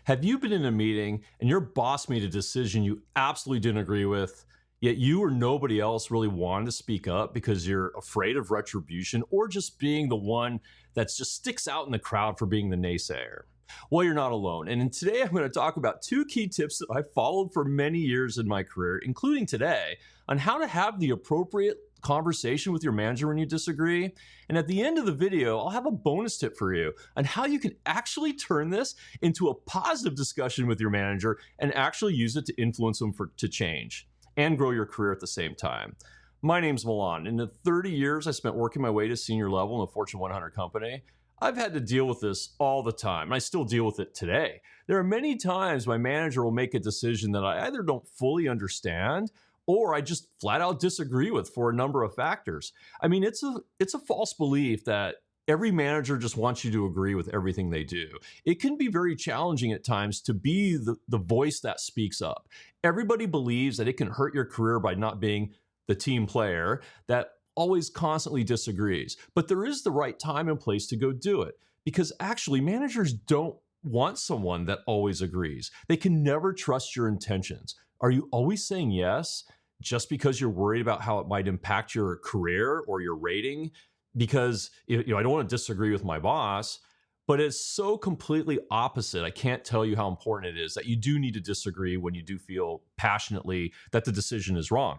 Have you been in a meeting and your boss made a decision you absolutely didn't agree with, yet you or nobody else really wanted to speak up because you're afraid of retribution or just being the one that just sticks out in the crowd for being the naysayer? Well, you're not alone. And today I'm going to talk about two key tips that I've followed for many years in my career, including today, on how to have the appropriate conversation with your manager when you disagree. And at the end of the video, I'll have a bonus tip for you on how you can actually turn this into a positive discussion with your manager and actually use it to influence them to change and grow your career at the same time. My name's Milan. In the 30 years I spent working my way to senior level in a Fortune 100 company, I've had to deal with this all the time. I still deal with it today. There are many times my manager will make a decision that I either don't fully understand or I just flat out disagree with for a number of factors. I mean, it's a false belief that every manager just wants you to agree with everything they do. It can be very challenging at times to be the voice that speaks up. Everybody believes that it can hurt your career by not being the team player that always constantly disagrees. But there is the right time and place to go do it, because actually managers don't want someone that always agrees. They can never trust your intentions. Are you always saying yes just because you're worried about how it might impact your career or your rating? Because I don't want to disagree with my boss, but it's so completely opposite. I can't tell you how important it is that you do need to disagree when you do feel passionately that the decision is wrong.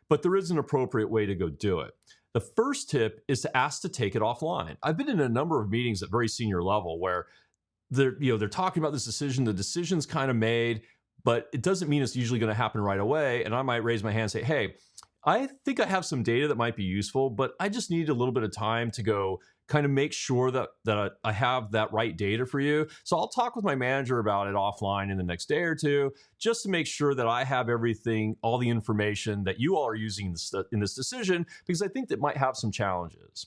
But there is an appropriate way to go do it. The first tip is to ask to take it offline. I've been in a number of meetings at very senior level where they're talking about this decision. The decision's kind of made, but it doesn't mean it's usually going to happen right away. And I might raise my hand and say, hey, I think I have some data that might be useful, but I just need a little bit of time to go kind of make sure that I have that right data for you. So I'll talk with my manager about it offline in the next day or two, just to make sure that I have everything, all the information that you all are using in this decision, because I think that might have some challenges.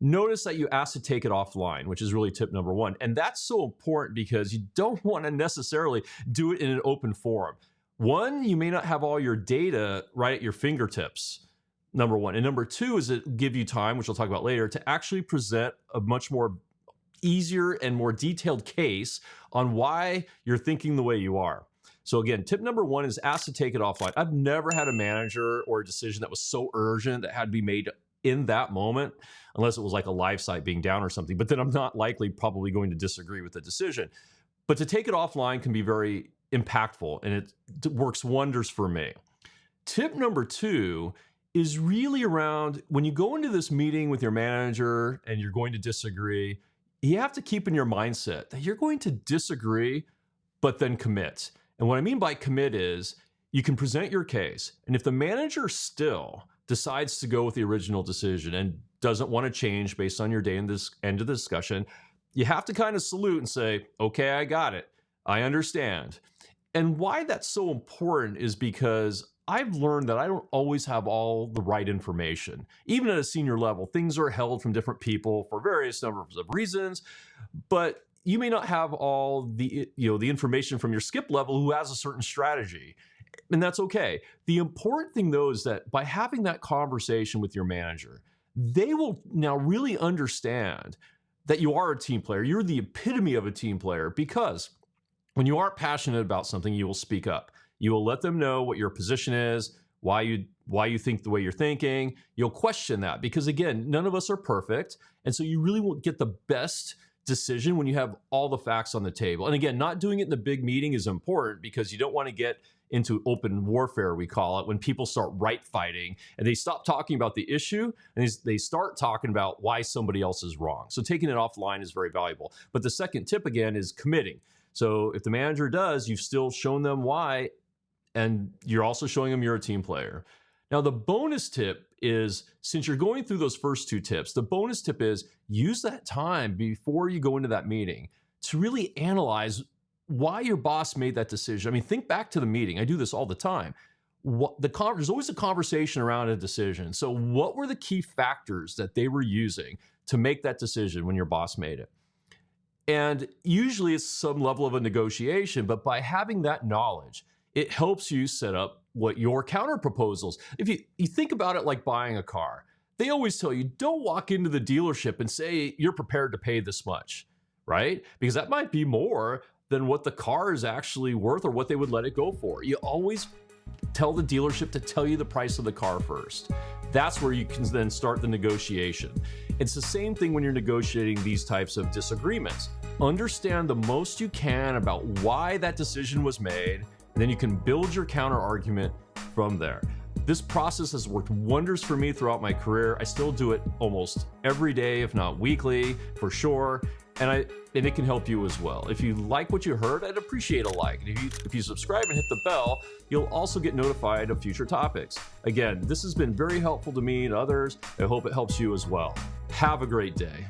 Notice that you ask to take it offline, which is really tip number one. And that's so important because you don't want to necessarily do it in an open forum. One, you may not have all your data right at your fingertips, number one. And number two is it give you time, which we'll talk about later, to actually present a much more easier and more detailed case on why you're thinking the way you are. So again, tip number one is ask to take it offline. I've never had a manager or a decision that was so urgent that had to be made in that moment, unless it was like a live site being down or something. But then I'm not likely probably going to disagree with the decision. But to take it offline can be very impactful, and it works wonders for me. Tip number two is really around when you go into this meeting with your manager and you're going to disagree, you have to keep in your mindset that you're going to disagree, but then commit. And what I mean by commit is you can present your case. And if the manager still decides to go with the original decision and doesn't want to change based on your day in this end of the discussion, you have to kind of salute and say, okay, I got it. I understand. And why that's so important is because I've learned that I don't always have all the right information. Even at a senior level, things are held from different people for various numbers of reasons, but you may not have all the information from your skip level who has a certain strategy. And that's okay. The important thing though is that by having that conversation with your manager, they will now really understand that you are a team player. You're the epitome of a team player, because when you are passionate about something, you will speak up. You will let them know what your position is, why you think the way you're thinking. You'll question that because, again, none of us are perfect. And so you really won't get the best decision when you have all the facts on the table. And again, not doing it in the big meeting is important because you don't want to get into open warfare, we call it, when people start right fighting and they stop talking about the issue and they start talking about why somebody else is wrong. So taking it offline is very valuable. But the second tip, again, is committing. So if the manager does, you've still shown them why, and you're also showing them you're a team player. Now, the bonus tip is, since you're going through those first two tips, the bonus tip is use that time before you go into that meeting to really analyze why your boss made that decision. I mean, think back to the meeting. I do this all the time. There's always a conversation around a decision. So what were the key factors that they were using to make that decision when your boss made it? And usually it's some level of a negotiation, but by having that knowledge, it helps you set up what your counter proposals. If you think about it like buying a car, they always tell you, don't walk into the dealership and say you're prepared to pay this much, right? Because that might be more than what the car is actually worth or what they would let it go for. You always tell the dealership to tell you the price of the car first. That's where you can then start the negotiation. It's the same thing when you're negotiating these types of disagreements. Understand the most you can about why that decision was made, and then you can build your counter argument from there. This process has worked wonders for me throughout my career. I still do it almost every day, if not weekly, for sure. And it can help you as well. If you like what you heard, I'd appreciate a like. And if you subscribe and hit the bell, you'll also get notified of future topics. Again, this has been very helpful to me and others. I hope it helps you as well. Have a great day.